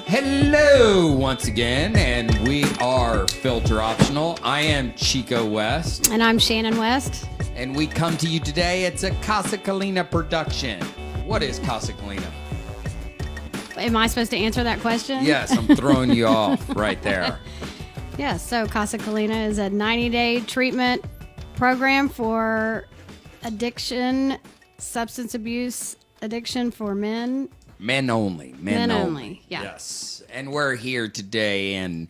Hello once again, and we are Filter Optional. I am Chico West. And I'm Shannon West. And we come to you today. It's a Casa Calina production. What is Casa Calina? Am I supposed to answer that question? Yes, I'm throwing you off right there. Yes, so Casa Calina is a 90-day treatment program for addiction, substance abuse addiction for men. Men only. Men only, yeah. Yes. And we're here today in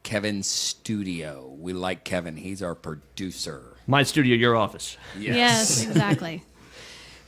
Kevin's studio. We like Kevin. He's our producer. My studio, your office. Yes, exactly.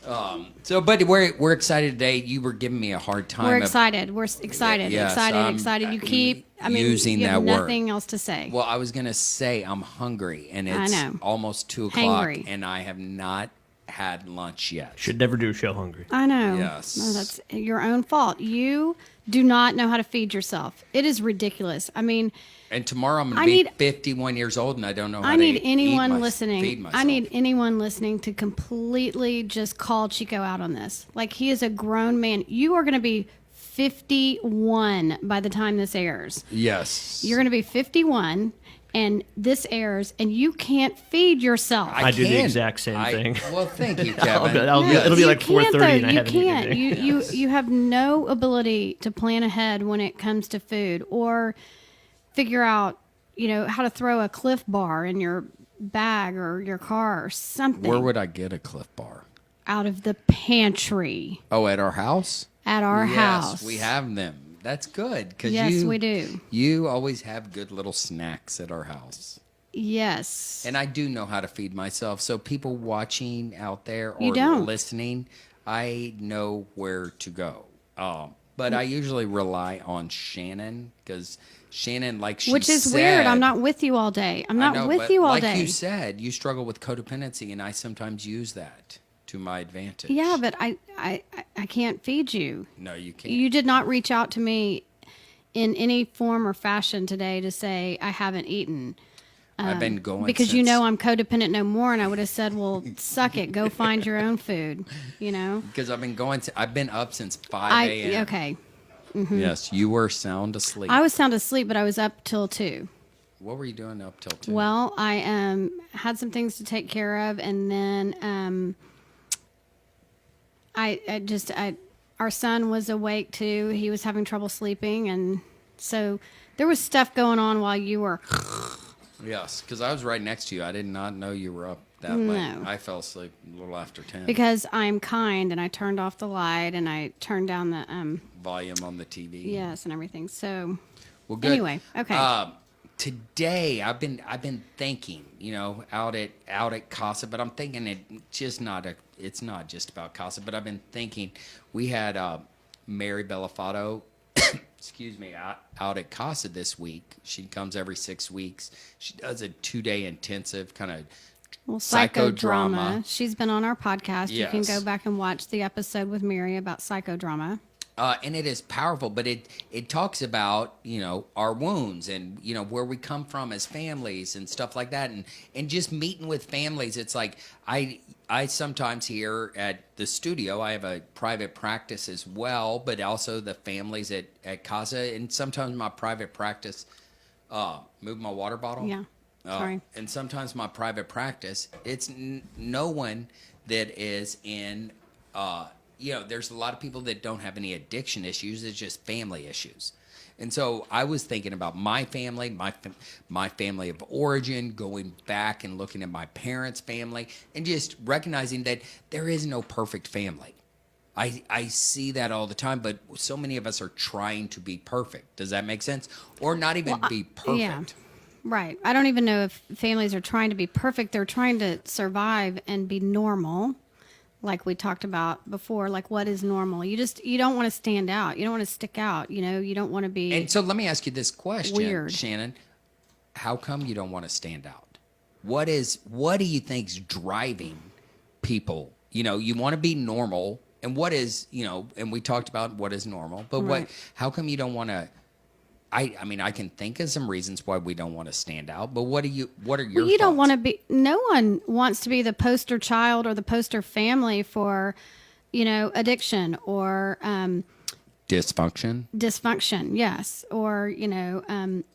But we're excited today. You were giving me a hard time. We're excited. We're excited. Yes, excited. You keep using you have that word. nothing else to say. Well, I was going to say I'm hungry, and it's almost 2 o'clock, Hangry. and I have not had lunch yet. Should never do a show hungry. I know. Yes. No, that's your own fault. You do not know how to feed yourself. It is ridiculous. I mean, And tomorrow I'm going to be 51 years old, and I don't know how to feed myself. I need anyone listening to completely just call Chico out on this. Like, he is a grown man. You are going to be 51 by the time this airs. Yes. You're going to be 51, and this airs, and you can't feed yourself. I do the exact same thing. Well, thank you, Kevin. It'll be like 4:30, and I haven't You eaten can't. anything. You have no ability to plan ahead when it comes to food, or figure out, how to throw a Cliff Bar in your bag or your car or something. Where would I get a Cliff Bar? Out of the pantry. Oh, at our house? At our house. Yes, we have them. That's good. Yes, we do. You always have good little snacks at our house. Yes. And I do know how to feed myself. So people watching out there or You don't. listening, I know where to go. But I usually rely on Shannon because Shannon, like she said... Which is weird. I'm not with you all day. I'm not with you all day. Like you said, you struggle with codependency, and I sometimes use that to my advantage. Yeah, but I can't feed you. No, you can't. You did not reach out to me in any form or fashion today to say I haven't eaten. I've been going because I'm codependent no more, and I would have said, "Well, suck it, go find your own food." Because I've been up since 5 a.m. Okay. Mm-hmm. Yes, you were sound asleep. I was sound asleep, but I was up till 2. What were you doing up till 2? Well, I had some things to take care of, and then our son was awake too. He was having trouble sleeping, and so there was stuff going on while you were. Yes, because I was right next to you. I did not know you were up that late. I fell asleep a little after 10. Because I'm kind, and I turned off the light, and I turned down the volume on the TV. Yes, and everything. So, well, good. Anyway, okay. Today I've been thinking, out at Casa, but I'm thinking it's not just about Casa, but I've been thinking we had Mary Bellafato, excuse me, out at Casa this week. She comes every 6 weeks. She does a 2-day intensive kind of psychodrama. She's been on our podcast. Yes. You can go back and watch the episode with Mary about psychodrama. And it is powerful, but it talks about, our wounds and, where we come from as families and stuff like that. And just meeting with families, it's like I sometimes here at the studio, I have a private practice as well, but also the families at Casa. And sometimes my private practice, move my water bottle. Yeah, sorry. And sometimes my private practice, it's no one that is in... there's a lot of people that don't have any addiction issues. It's just family issues. And so I was thinking about my family, my family of origin, going back and looking at my parents' family, and just recognizing that there is no perfect family. I see that all the time, but so many of us are trying to be perfect. Does that make sense? Or not even be perfect. Yeah. Right. I don't even know if families are trying to be perfect. They're trying to survive and be normal. Like we talked about before, like what is normal? You don't want to stand out. You don't want to stick out. You don't want to be. And so let me ask you this question, weird. Shannon. How come you don't want to stand out? What do you think's driving people? You want to be normal, and what is, and we talked about what is normal, but Right. how come you don't want to? I mean, I can think of some reasons why we don't want to stand out, but what are your You don't thoughts? want to be. No one wants to be the poster child or the poster family for, addiction or Dysfunction. Yes, or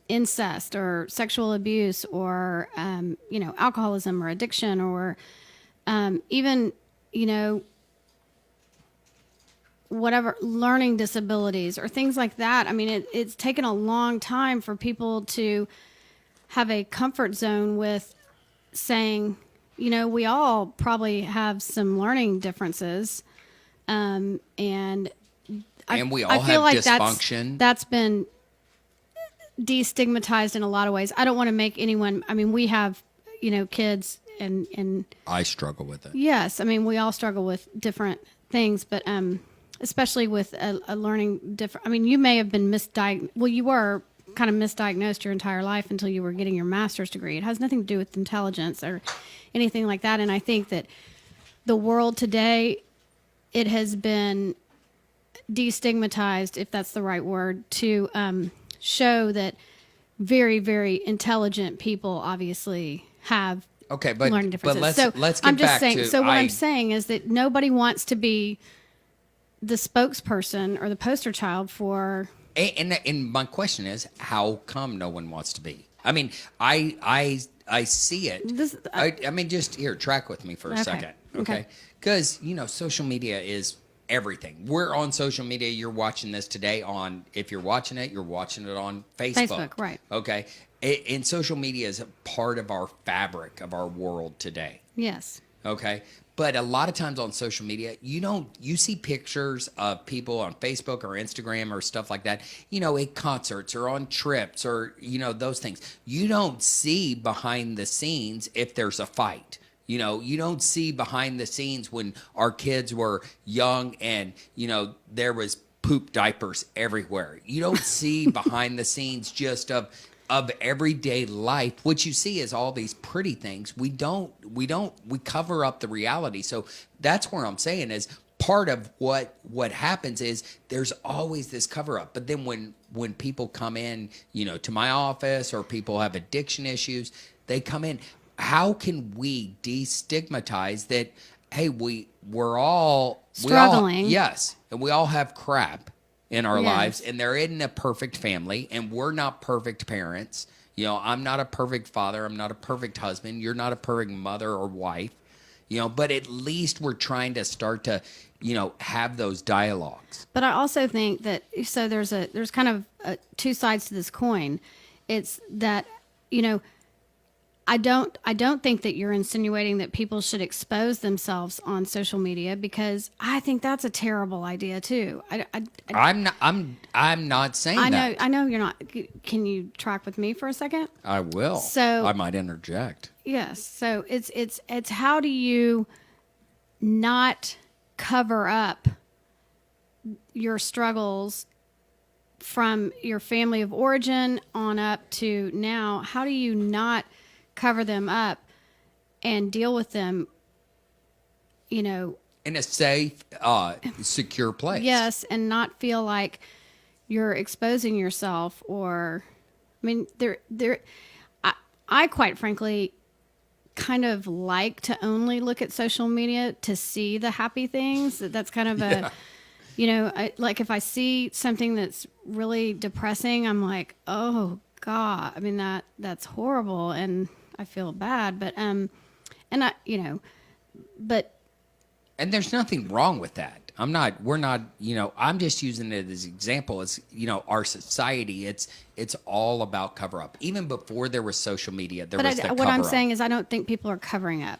incest or sexual abuse or alcoholism or addiction or even whatever, learning disabilities or things like that. I mean, it's taken a long time for people to have a comfort zone with saying, we all probably have some learning differences, and we all I feel have like dysfunction. That's been destigmatized in a lot of ways. I don't want to make anyone. I mean, we have kids, and I struggle with it. yes, I mean we all struggle with different things, but especially with a learning different. I mean, you may have been misdiagnosed. Well, you were kind of misdiagnosed your entire life until you were getting your master's degree. It has nothing to do with intelligence or anything like that. And I think that the world today, it has been destigmatized, if that's the right word, to show that very, very intelligent people obviously have learning differences. let's get I'm just back saying. to. So what I'm saying is that nobody wants to be the spokesperson or the poster child for. And my question is, how come no one wants to be? I mean, I see it. I mean, just here, track with me for a second, okay? Because social media is everything. We're on social media. You're watching this today on. If you're watching it on Facebook, right? Okay, and social media is a part of our fabric of our world today. Yes. Okay. But a lot of times on social media, you see pictures of people on Facebook or Instagram or stuff like that, at concerts or on trips or, those things. You don't see behind the scenes if there's a fight. You don't see behind the scenes when our kids were young and, there was poop diapers everywhere. You don't see behind the scenes just of everyday life. What you see is all these pretty things. We cover up the reality. So that's where I'm saying is part of what happens is there's always this cover up. But then when people come in, to my office or people have addiction issues, they come in. How can we destigmatize that? Hey, we're all struggling. Yes, and we all have crap in our Yes. lives, and there isn't a perfect family, and we're not perfect parents. I'm not a perfect father. I'm not a perfect husband. You're not a perfect mother or wife. But at least we're trying to start to, have those dialogues. But I also think that there's kind of two sides to this coin. It's that I don't think that you're insinuating that people should expose themselves on social media, because I think that's a terrible idea too. I'm not saying that. I know you're not. Can you track with me for a second? I will. So I might interject. Yes. So it's how do you not cover up your struggles from your family of origin on up to now? How do you not cover them up and deal with them, in a safe, secure place? Yes, and not feel like you're exposing yourself, or, I mean, I quite frankly kind of like to only look at social media to see the happy things. That's kind of like if I see something that's really depressing, I'm like, oh God, I mean, that's horrible. And I feel bad, but, and there's nothing wrong with that. We're not, I'm just using it as an example. It's, our society, it's all about cover up. Even before there was social media, there was the cover up. What I'm saying is I don't think people are covering up.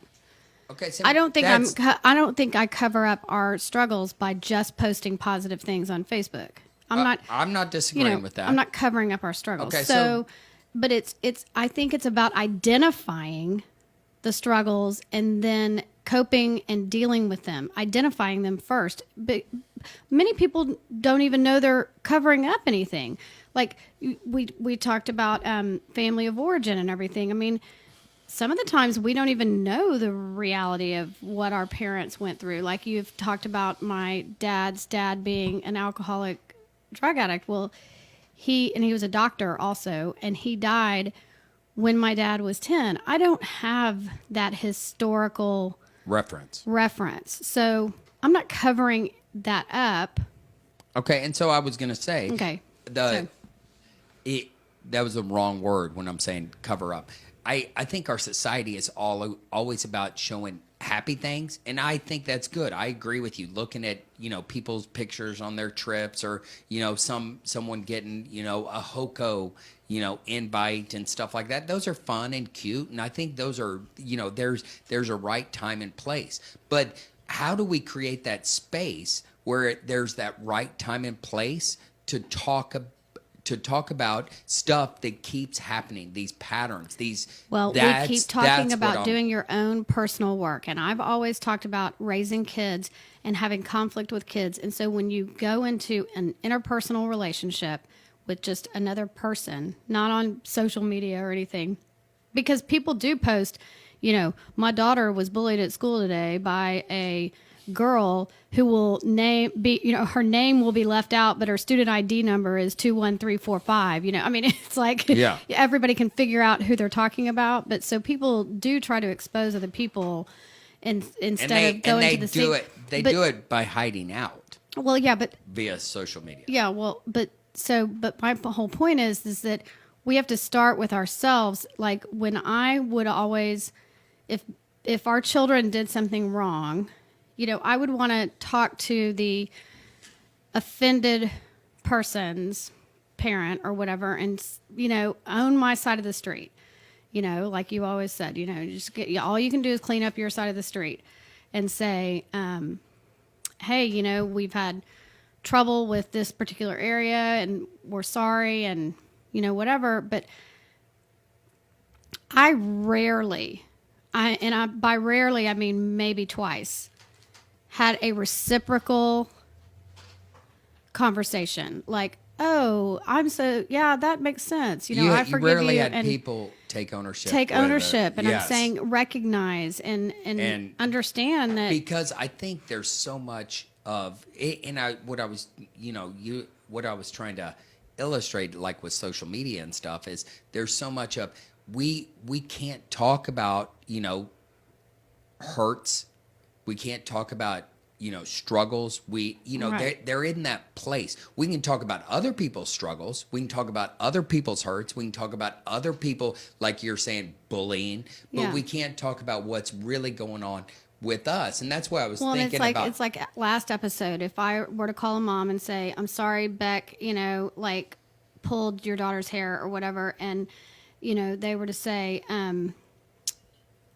Okay. So I don't think I cover up our struggles by just posting positive things on Facebook. I'm not disagreeing with that. I'm not covering up our struggles. Okay, but I think it's about identifying the struggles and then coping and dealing with them, identifying them first. But many people don't even know they're covering up anything. Like we talked about family of origin and everything. I mean, some of the times we don't even know the reality of what our parents went through. Like you've talked about my dad's dad being an alcoholic drug addict. Well, he was a doctor also, and he died when my dad was 10. I don't have that historical reference. So I'm not covering that up. Okay, and so I was gonna say, Okay. the it, that was the wrong word when I'm saying cover up. I think our society is always about showing happy things, and I think that's good. I agree with you. Looking at people's pictures on their trips, or someone getting a Hoko invite and stuff like that. Those are fun and cute, and I think those are there's a right time and place. But how do we create that space where there's that right time and place to talk about stuff that keeps happening, these patterns, Well, we keep talking about doing your own personal work. And I've always talked about raising kids and having conflict with kids. And so when you go into an interpersonal relationship with just another person, not on social media or anything, because people do post, my daughter was bullied at school today by a girl who will her name will be left out, but her student ID number is 21345. I mean, it's like everybody can figure out who they're talking about. But so people do try to expose other people instead of going to the scene. They do it by hiding out. Well, yeah, but via social media. Yeah, well, but my whole point is that we have to start with ourselves. Like when I would always, if our children did something wrong, I would want to talk to the offended person's parent or whatever and, own my side of the street. Like you always said, all you can do is clean up your side of the street and say, hey, we've had trouble with this particular area and we're sorry and, whatever. But by rarely, I mean maybe twice, had a reciprocal conversation. Like, oh, that makes sense. I forgive you. Rarely had people take ownership. And I'm saying recognize and understand that. Because I think there's so much of it, and what I was trying to illustrate, like with social media and stuff, is there's so much of we can't talk about hurts. We can't talk about, struggles. Right. They're in that place. We can talk about other people's struggles. We can talk about other people's hurts. We can talk about other people, like you're saying, bullying. But we can't talk about what's really going on with us. And that's why I was thinking about. It's like last episode. If I were to call a mom and say, I'm sorry, Beck, pulled your daughter's hair or whatever. And, they were to say,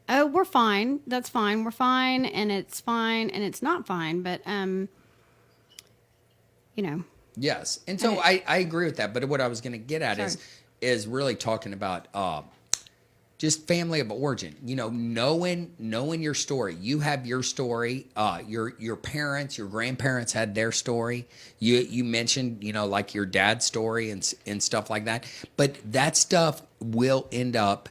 oh, we're fine. That's fine. We're fine. And it's fine. And it's not fine. But, Yes. And so I agree with that. But what I was going to get at is really talking about just family of origin. Knowing your story. You have your story. Your parents, your grandparents had their story. You mentioned, like your dad's story and stuff like that. But that stuff will end up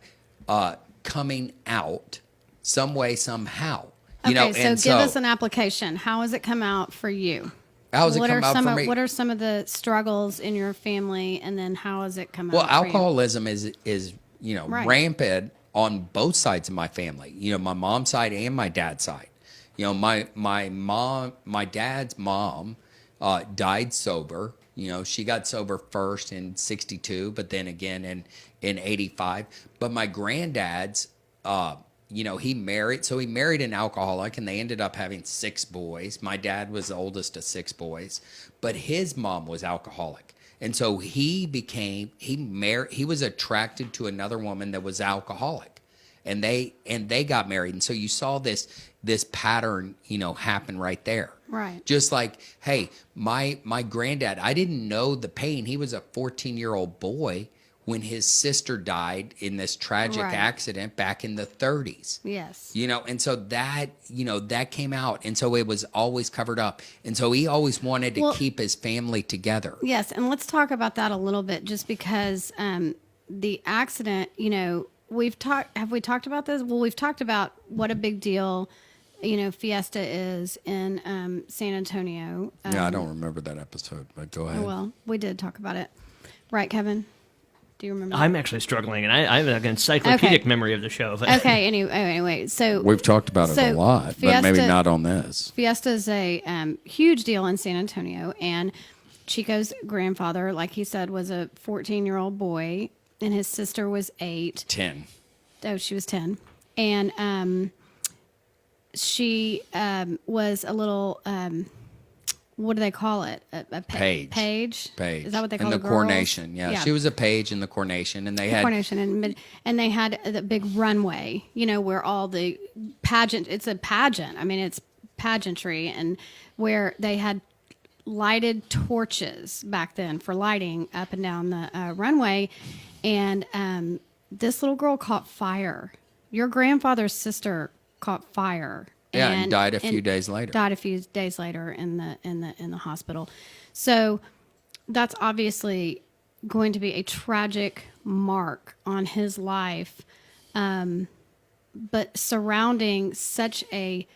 coming out some way, somehow. Okay, so give us an application. How has it come out for you? How has it come out for me? What are some of the struggles in your family, and then how has it come out? Well, alcoholism is right. rampant on both sides of my family. My mom's side and my dad's side. My dad's mom died sober. She got sober first in 62, but then again in 85. But my granddad's, he married an alcoholic, and they ended up having 6 boys. My dad was the oldest of 6 boys, but his mom was alcoholic. And so he was attracted to another woman that was alcoholic, and they got married. And so you saw this pattern, happen right there. Right. Just like, hey, my granddad, I didn't know the pain. He was a 14-year-old boy when his sister died in this tragic accident back in the 30s. Yes. And so that came out. And so it was always covered up. And so he always wanted to keep his family together. Yes. And let's talk about that a little bit, just because the accident, have we talked about this? Well, we've talked about what a big deal, Fiesta is in San Antonio. I don't remember that episode, but go ahead. Well, we did talk about it. Right, Kevin? Do you remember? I'm actually struggling, and I have an encyclopedic memory of the show. But. Okay. Anyway, so we've talked about it a lot, but maybe not on this. Fiesta is a huge deal in San Antonio, and Chico's grandfather, like he said, was a 14-year-old boy, and his sister was 8. 10. Oh, she was 10. And she was a little, what do they call it? A Page. Page? Page. Is that what they call in the girls? coronation? Yeah. She was a page in the coronation, and they had Coronation, and they had the big runway, where all the pageant. It's a pageant. I mean, it's pageantry, and where they had lighted torches back then for lighting up and down the runway, and this little girl caught fire. Your grandfather's sister caught fire. Yeah, and died a few days later. Died a few days later in the hospital. So that's obviously going to be a tragic mark on his life. But surrounding such a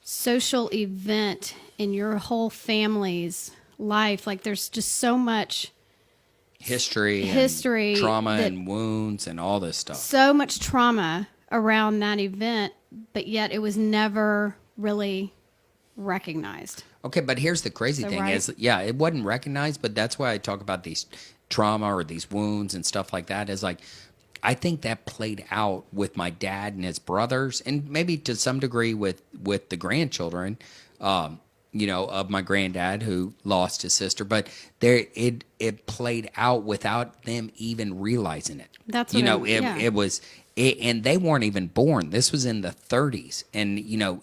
social event in your whole family's life, like there's just so much history, and trauma and wounds and all this stuff. So much trauma around that event, but yet it was never really recognized. Okay, but here's the crazy thing is, it wasn't recognized, but that's why I talk about these trauma or these wounds and stuff like that is like, I think that played out with my dad and his brothers, and maybe to some degree with the grandchildren, of my granddad who lost his sister. But it played out without them even realizing it. That's what it was. And they weren't even born. This was in the 30s, and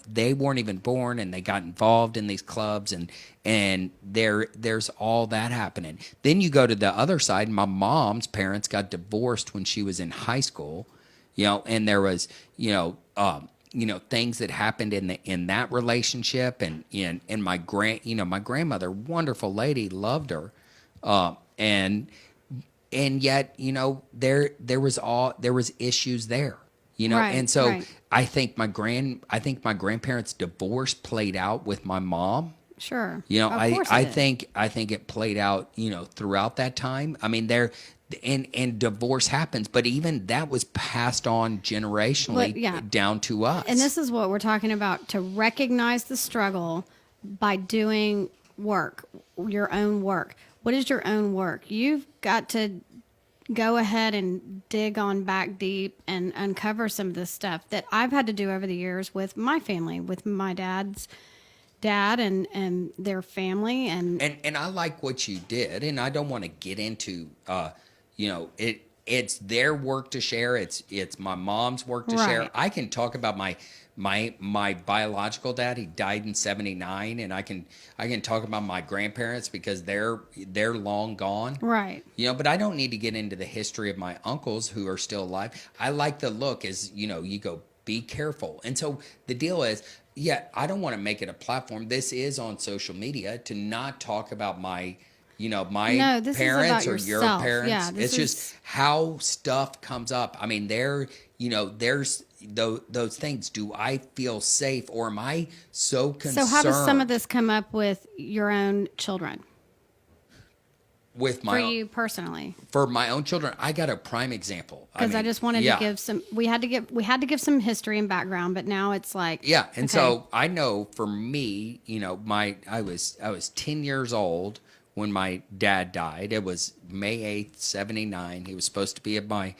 they weren't even born, and they got involved in these clubs, and there's all that happening. Then you go to the other side. My mom's parents got divorced when she was in high school, and there was things that happened in that relationship, and my grandmother, wonderful lady, loved her, and yet, there was issues there, Right, and so right. I think my grandparents' divorce played out with my mom. Sure. I Of course it did. think it played out, throughout that time. I mean, and divorce happens, but even that was passed on generationally down to us. And this is what we're talking about, to recognize the struggle by doing work, your own work. What is your own work? You've got to go ahead and dig on back deep and uncover some of this stuff that I've had to do over the years with my family, with my dad's dad and their family. And I like what you did, and I don't want to get into, it's their work to share. It's my mom's work to share. I can talk about my biological dad. He died in 1979, and I can talk about my grandparents because they're long gone. Right. But I don't need to get into the history of my uncles who are still alive. I like the look as, you go, be careful. And so the deal is, I don't want to make it a platform. This is on social media to not talk about my this is parents about or your yourself. parents. Yeah, it's just how stuff comes up. I mean, there's those things. Do I feel safe, or am I so concerned? So how does some of this come up with your own children? With my for own, you personally? For my own children, I got a prime example. Because I just wanted to give some. We had to give some history and background, but now it's like So I know for me, I was 10 years old when my dad died. It was May 8th, 1979. He was supposed to be at my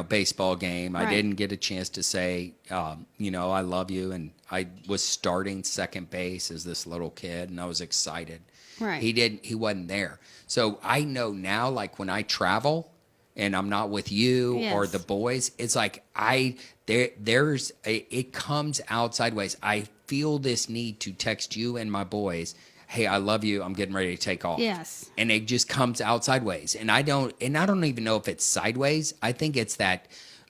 baseball game. Right. I didn't get a chance to say, I love you. And I was starting second base as this little kid, and I was excited. Right. He wasn't there. So I know now, like when I travel and I'm not with you or the boys, it's like it comes out sideways. I feel this need to text you and my boys, hey, I love you. I'm getting ready to take off. Yes. And it just comes out sideways. And I don't even know if it's sideways. I think it's that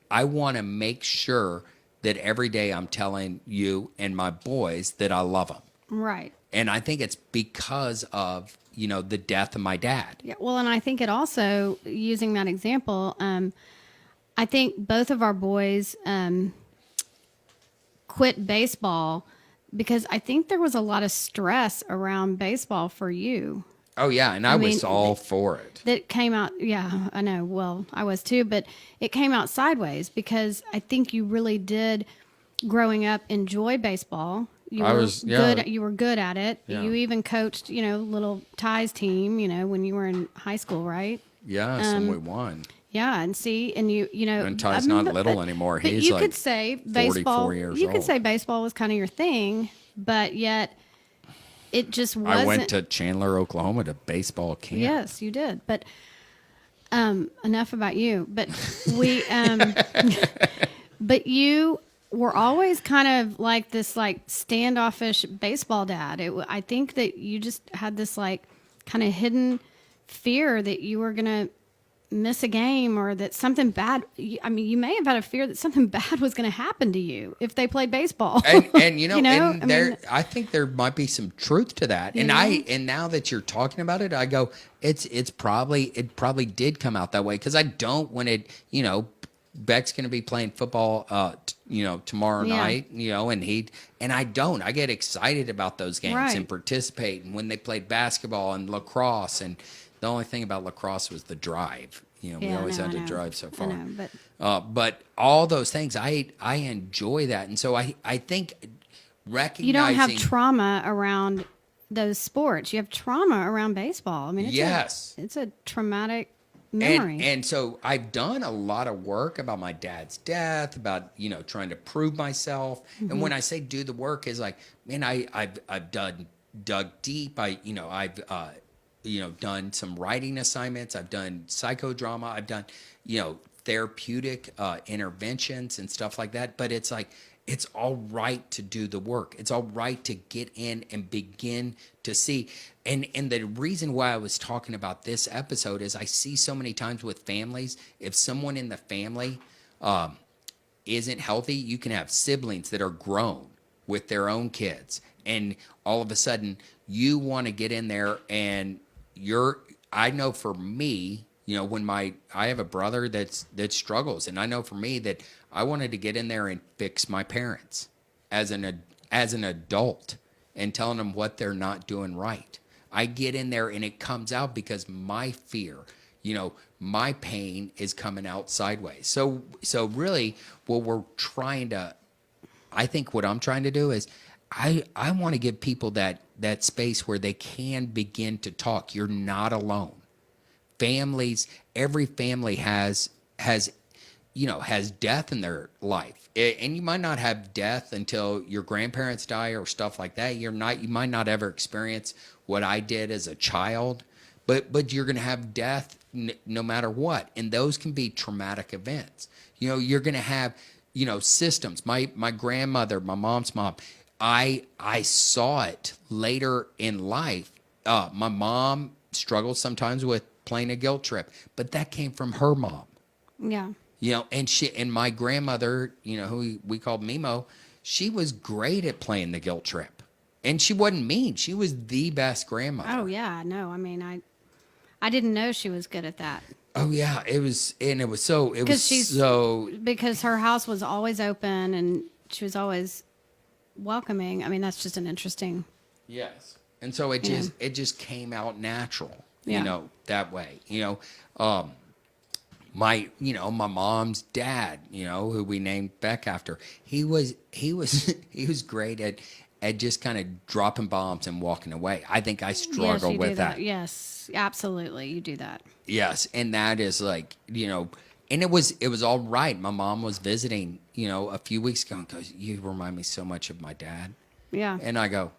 I want to make sure that every day I'm telling you and my boys that I love them. Right. And I think it's because of, the death of my dad. Yeah. Well, and I think it also, using that example, I think both of our boys quit baseball because I think there was a lot of stress around baseball for you. Oh, yeah. And I was all for it. That came out. Yeah, I know. Well, I was too. But it came out sideways because I think you really did, growing up, enjoy baseball. You I were was- yeah. good. You were good at it. Yeah. You even coached, little Ty's team. When you were in high school, right? Yes, and we won. Yeah, and see, and And Ty's not little anymore. But He's you like could say baseball. 44 years You could old. say baseball was kind of your thing, but yet it just wasn't. I went to Chandler, Oklahoma to baseball camp. Yes, you did. But enough about you. But we, but you were always kind of like this, like standoffish baseball dad. I think that you just had this like kind of hidden fear that you were gonna miss a game or that something bad. I mean, you may have had a fear that something bad was going to happen to you if they played baseball. And I I think there might be some truth to that. And and now that you're talking about it, I go, it probably did come out that way because I don't when it, Beck's going to be playing football, tomorrow Yeah. night, and I don't. I get excited about those games Right. and participate. And when they played basketball and lacrosse, and the only thing about lacrosse was the drive. We always had to drive so far. But all those things, I enjoy that, and so I think recognizing you don't have trauma around those sports. You have trauma around baseball. I mean, it's a traumatic memory. And so I've done a lot of work about my dad's death, about trying to prove myself. Mm-hmm. And when I say do the work, is like, man, I've dug deep. I've done some writing assignments. I've done psychodrama. I've done therapeutic interventions and stuff like that. But it's like, it's all right to do the work. It's all right to get in and begin to see. And the reason why I was talking about this episode is I see so many times with families, if someone in the family isn't healthy, you can have siblings that are grown with their own kids. And all of a sudden you want to get in there and I know for me, when I have a brother that struggles, and I know for me that I wanted to get in there and fix my parents as an adult and telling them what they're not doing right. I get in there and it comes out because my fear, my pain is coming out sideways. So really I think what I'm trying to do is I want to give people that space where they can begin to talk. You're not alone. Families, every family has death in their life. And you might not have death until your grandparents die or stuff like that. You might not ever experience what I did as a child, but you're going to have death no matter what. And those can be traumatic events. You're going to have, systems. My grandmother, my mom's mom, I saw it later in life. My mom struggled sometimes with playing a guilt trip, but that came from her mom. Yeah. And my grandmother, who we called Mimo, she was great at playing the guilt trip. And she wasn't mean. She was the best grandmother. Oh yeah, no. I mean, I didn't know she was good at that. Oh yeah, because her house was always open and she was always welcoming. I mean, that's just an interesting. Yes. And so it just came out natural, that way. My mom's dad, who we named Beck after, he was great at just kind of dropping bombs and walking away. I think I struggle with that. Yes, absolutely. You do that. Yes. And that is like, and it was all right. My mom was visiting, a few weeks ago and goes, "You remind me so much of my dad." Yeah. And I go,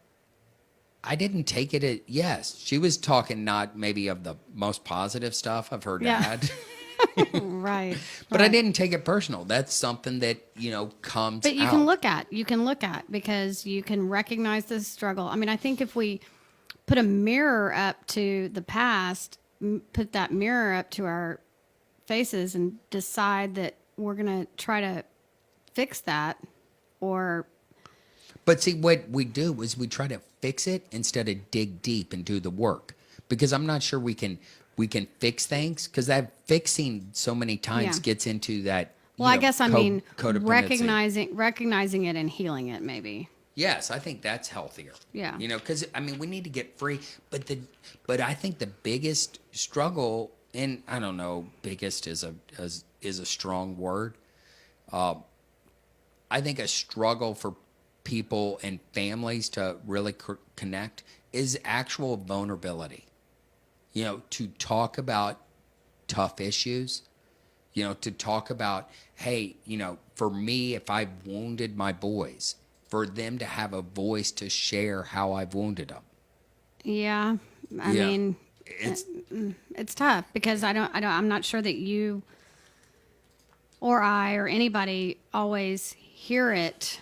I didn't take it yes. She was talking not maybe of the most positive stuff of her dad. Right. But I didn't take it personal. That's something that, comes But you out. can look at because you can recognize the struggle. I mean, I think if we put a mirror up to the past, put that mirror up to our faces and decide that we're going to try to fix that or... But see, what we do is we try to fix it instead of dig deep and do the work. Because I'm not sure we can fix things because that fixing so many times gets into that. Well, I guess codependency. recognizing it and healing it, maybe. Yes, I think that's healthier. Yeah. Because we need to get free. But I think the biggest struggle, and I don't know, biggest is a strong word. I think a struggle for people and families to really connect is actual vulnerability. To talk about tough issues, to talk about, hey, for me, if I've wounded my boys, for them to have a voice to share how I've wounded them. Yeah. I Yeah. mean, It's it's tough because I'm not sure that you or I or anybody always hear it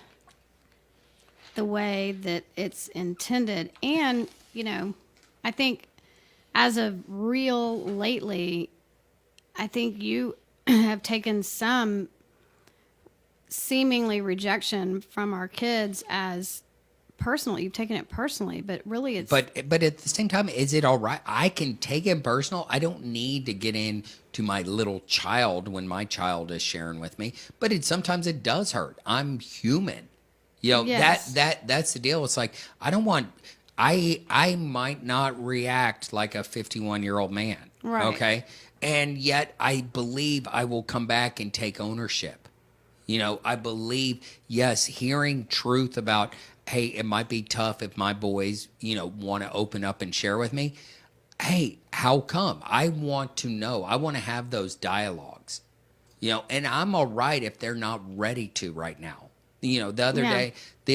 the way that it's intended. And, I think as of real lately, I think you have taken some seemingly rejection from our kids as personal. You've taken it personally, but really it's but at the same time, is it all right? I can take it personal. I don't need to get into my little child when my child is sharing with me. But sometimes it does hurt. I'm human. Yes. That's the deal. It's like I don't want. I might not react like a 51-year-old man. Right. Okay. And yet I believe I will come back and take ownership. I believe, yes, hearing truth about, hey, it might be tough if my boys, want to open up and share with me. Hey, how come? I want to know. I want to have those dialogues, and I'm all right if they're not ready to right now. The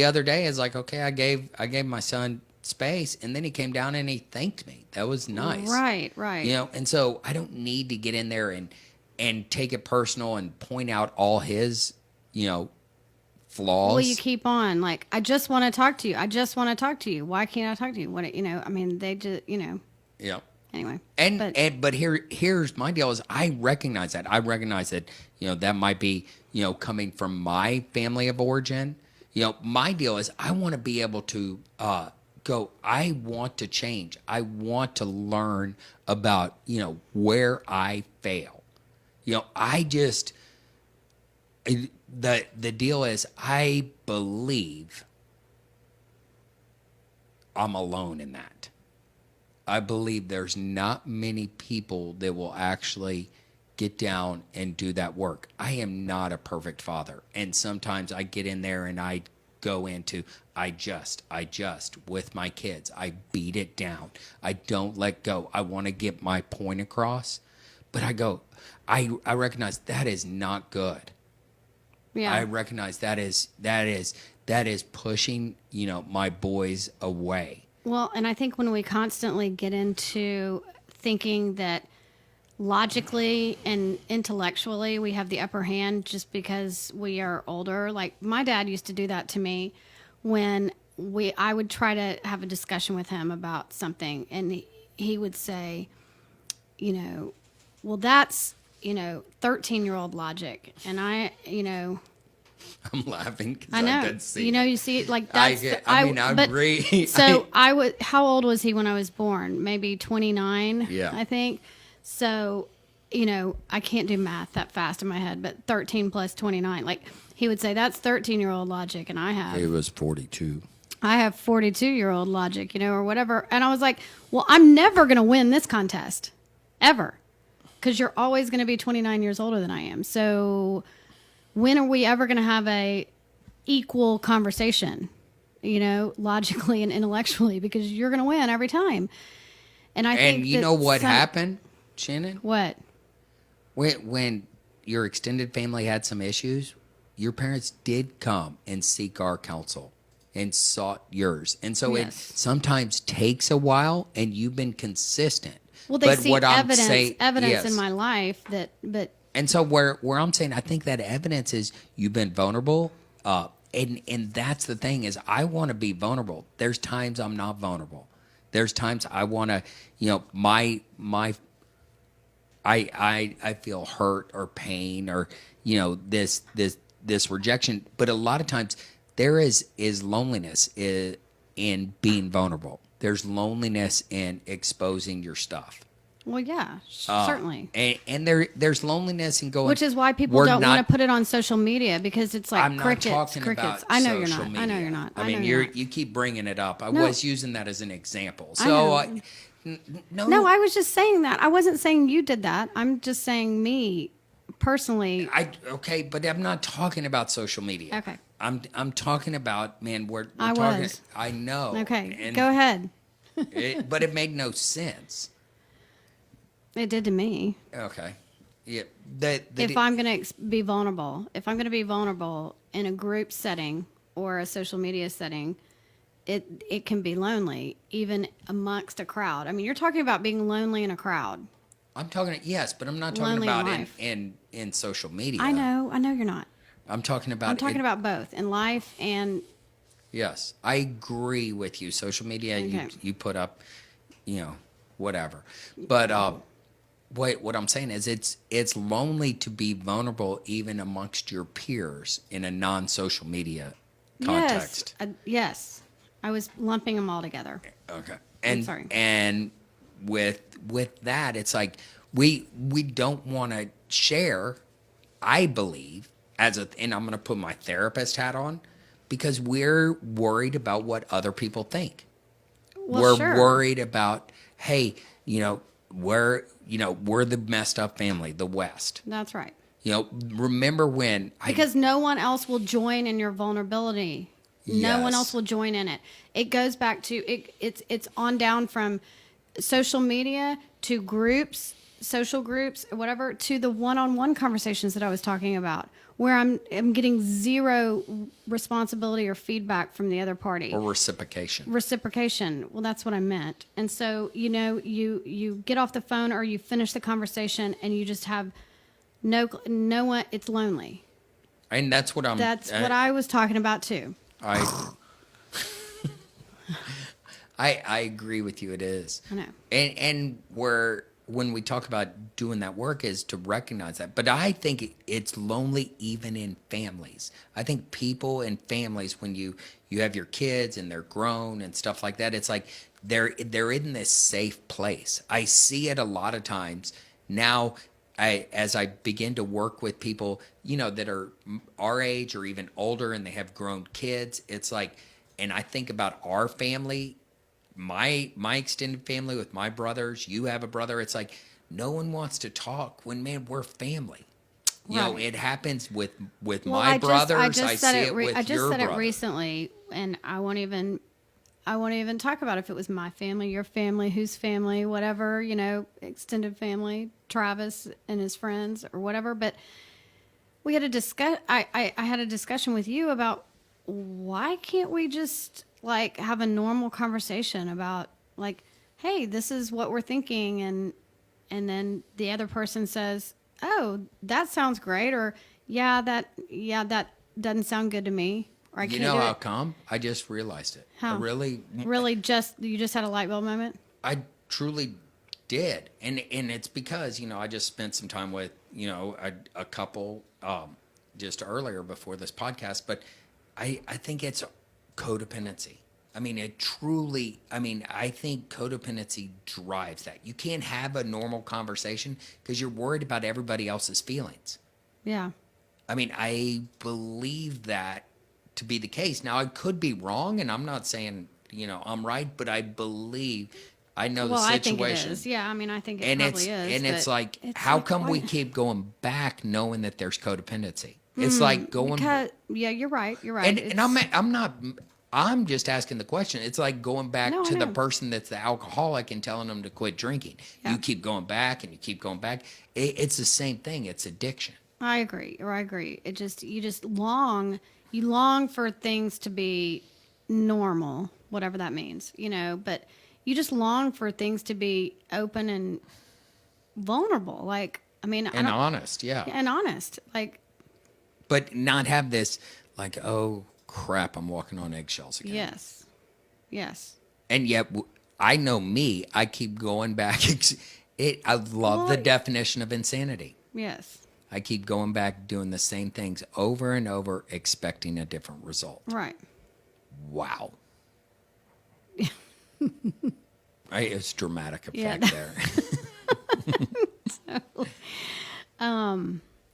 other day is like, okay, I gave my son space, and then he came down and he thanked me. That was nice. right. And so I don't need to get in there and take it personal and point out all his, flaws. Well, you keep on like, I just want to talk to you. I just want to talk to you. Why can't I talk to you? What, I mean, they just, Yeah. anyway. But here's my deal is I recognize that. I recognize that, that might be, coming from my family of origin. My deal is I want to be able to go, I want to change. I want to learn about, where I fail. The deal is I believe I'm alone in that. I believe there's not many people that will actually get down and do that work. I am not a perfect father. And sometimes I get in there and I go into, I just with my kids. I beat it down. I don't let go. I want to get my point across. But I recognize that is not good. Yeah. I recognize that is pushing, my boys away. Well, and I think when we constantly get into thinking that logically and intellectually we have the upper hand just because we are older, like my dad used to do that to me when I would try to have a discussion with him about something, and he would say, well, that's 13-year-old logic, and I I'm laughing because I know. didn't see You see it like that's. I agree. So I was. How old was he when I was born? Maybe 29. Yeah. I think. So, I can't do math that fast in my head, but 13 plus 29. Like he would say, that's 13-year-old logic, and He was 42. I have 42-year-old logic, or whatever. And I was like, well, I'm never going to win this contest, ever, because you're always going to be 29 years older than I am. So when are we ever going to have a equal conversation, logically and intellectually, because you're going to win every time. And I think you know what happened, Shannon? What? When your extended family had some issues, your parents did come and seek our counsel and sought yours. And so Yes. it sometimes takes a while, and you've been consistent. Well, they But see what I'm evidence saying- yes. in my life but And so where I'm saying I think that evidence is you've been vulnerable, and that's the thing is I want to be vulnerable. There's times I'm not vulnerable. There's times I want to, I feel hurt or pain or this rejection. But a lot of times there is loneliness in being vulnerable. There's loneliness in exposing your stuff. well, yeah, certainly. And there's loneliness in going, Which is why people we're don't not- want to put it on social media, because it's like I'm not crickets. talking crickets. about I know you're social not. media. I know you're not. I mean, know you're not. you keep bringing it up. I No. was using that as an example. I So know. no, No, I was just saying that. I wasn't saying you did that. I'm just saying me personally, Okay, but I'm not talking about social media. Okay. I'm talking about, man, we're I talking. was. I know. okay, and go ahead. but it made no sense. It did to me. Okay. Yeah. If I'm going to be vulnerable, if I'm going to be vulnerable in a group setting or a social media setting, it can be lonely even amongst a crowd. I mean, you're talking about being lonely in a crowd. I'm talking, yes, but I'm not talking Lonely in about life. in social media. I know you're not. I'm talking about. I'm talking about both in life and Yes, I agree with you. Social media, Okay. you put up, whatever. But what I'm saying is, it's lonely to be vulnerable even amongst your peers in a non-social media context. yes. I was lumping them all together. Okay. I'm sorry. And with that, it's like we don't want to share, I believe, and I'm going to put my therapist hat on, because we're worried about what other people think. Well, We're sure. worried about, hey, we're the messed up family, the West. That's right. Remember when Because no one else will join in your vulnerability. No one Yes. else will join in it. It goes back to it's on down from social media to groups, social groups, whatever, to the one-on-one conversations that I was talking about, where I'm getting zero responsibility or feedback from the other party. or reciprocation. Reciprocation. Well, that's what I meant. And so, you get off the phone or you finish the conversation and you just have no one. It's lonely. And that's what That's what I was talking about too. I agree with you. It is. I know. And when we talk about doing that work is to recognize that. But I think it's lonely even in families. I think people in families, when you have your kids and they're grown and stuff like that, it's like they're in this safe place. I see it a lot of times now. As I begin to work with people, that are our age or even older, and they have grown kids, it's like, and I think about our family, my extended family with my brothers. You have a brother. It's like no one wants to talk when, man, we're family. Right. It happens with Well, my brothers. I just said see it. it with I just your said brother. it recently, and I won't even talk about if it was my family, your family, whose family, whatever, extended family, Travis and his friends or whatever. But we had I had a discussion with you about why can't we just have a normal conversation about hey, this is what we're thinking, and then the other person says, oh, that sounds great, or that doesn't sound good to me. Or I You can't know do how it. come? I just realized it. How? I really You just had a light bulb moment? I truly did, and it's because I just spent some time with a couple just earlier before this podcast, but I think it's codependency. I mean, I think codependency drives that. You can't have a normal conversation because you're worried about everybody else's feelings. Yeah. I mean, I believe that to be the case. Now, I could be wrong, and I'm not saying, I'm right, but I believe I know the I think situation. it is. Yeah, I think it And probably is. it's but like, it's how like, come we why- keep going back knowing that there's codependency? It's like going yeah, you're right. You're right. and I'm not I'm just asking the question. It's like going back No, I to the know. person that's the alcoholic and telling them to quit drinking. Yeah. You keep going back and you keep going back. It's the same thing. It's addiction. I agree. It just you long for things to be normal, whatever that means, but you just long for things to be open and vulnerable. And honest, yeah. and honest. But not have this like, oh crap, I'm walking on eggshells again. Yes. Yes. And yet, I know me. I keep going back. I love the definition of insanity. Yes. I keep going back, doing the same things over and over, expecting a different result. Right. Wow. It's dramatic effect Yeah. there.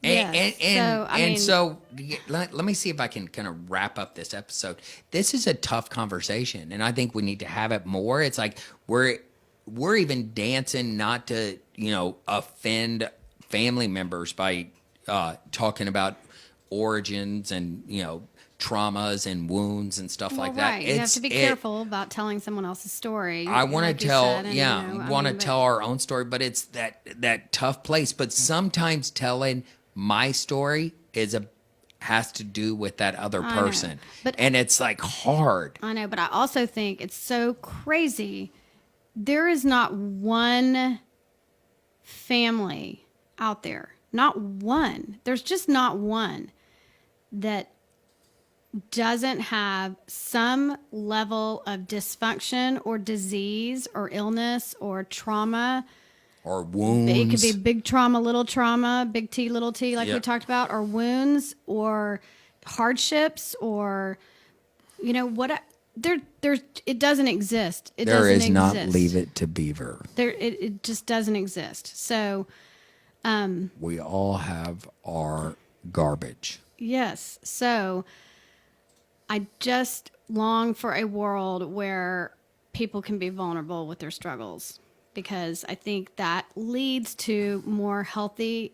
Yes. So let me see if I can kind of wrap up this episode. This is a tough conversation, and I think we need to have it more. It's like we're even dancing not to offend family members by talking about origins and traumas and wounds and stuff like that. Right. You have to be careful about telling someone else's story. I want like to you tell, said, and, want to tell our own story, but it's that tough place. But sometimes telling my story has to do with that other person, and it's like hard. I know, but I also think it's so crazy. There is not one family out there, not one. There's just not one that doesn't have some level of dysfunction or disease or illness or trauma. Or wounds. It could be big trauma, little trauma, big T, little t, like we talked about, or wounds or hardships or, it doesn't exist. It there doesn't is exist. not Leave It to Beaver. It just doesn't exist. So, we all have our garbage. yes. So I just long for a world where people can be vulnerable with their struggles, because I think that leads to more healthy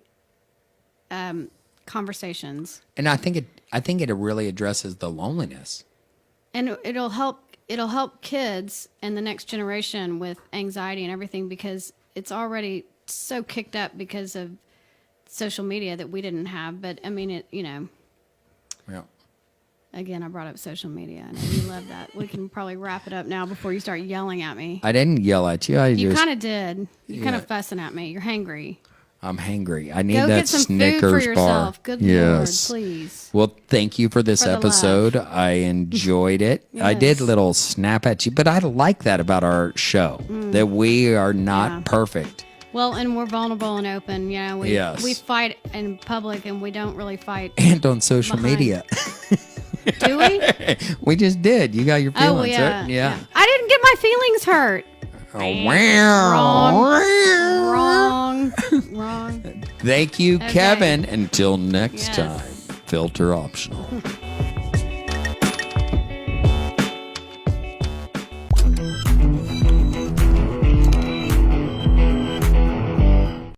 conversations. And I think it really addresses the loneliness. And it'll help kids and the next generation with anxiety and everything, because it's already so kicked up because of social media that we didn't have. But I mean, Yeah. Again, I brought up social media. I know you love that. We can probably wrap it up now before you start yelling at me. I didn't yell at you. You kind of did. You're kind of fussing at me. You're hangry. I'm hangry. I need Go that get some Snickers food for bar. yourself. Good Yes. Lord, please. Well, thank you for this For the episode. love. I enjoyed it. I did Yes. little snap at you, but I like that about our show, that we are not Yeah. perfect. Well, and we're vulnerable and open. Yes. We fight in public, and we don't really fight. And on social Behind. media. Do we? We just did. You got your Oh, feelings yeah. hurt? Yeah. I didn't get my feelings hurt. Oh, wow. Wrong. Thank you, Okay. Kevin. Until next Yes. time, filter optional.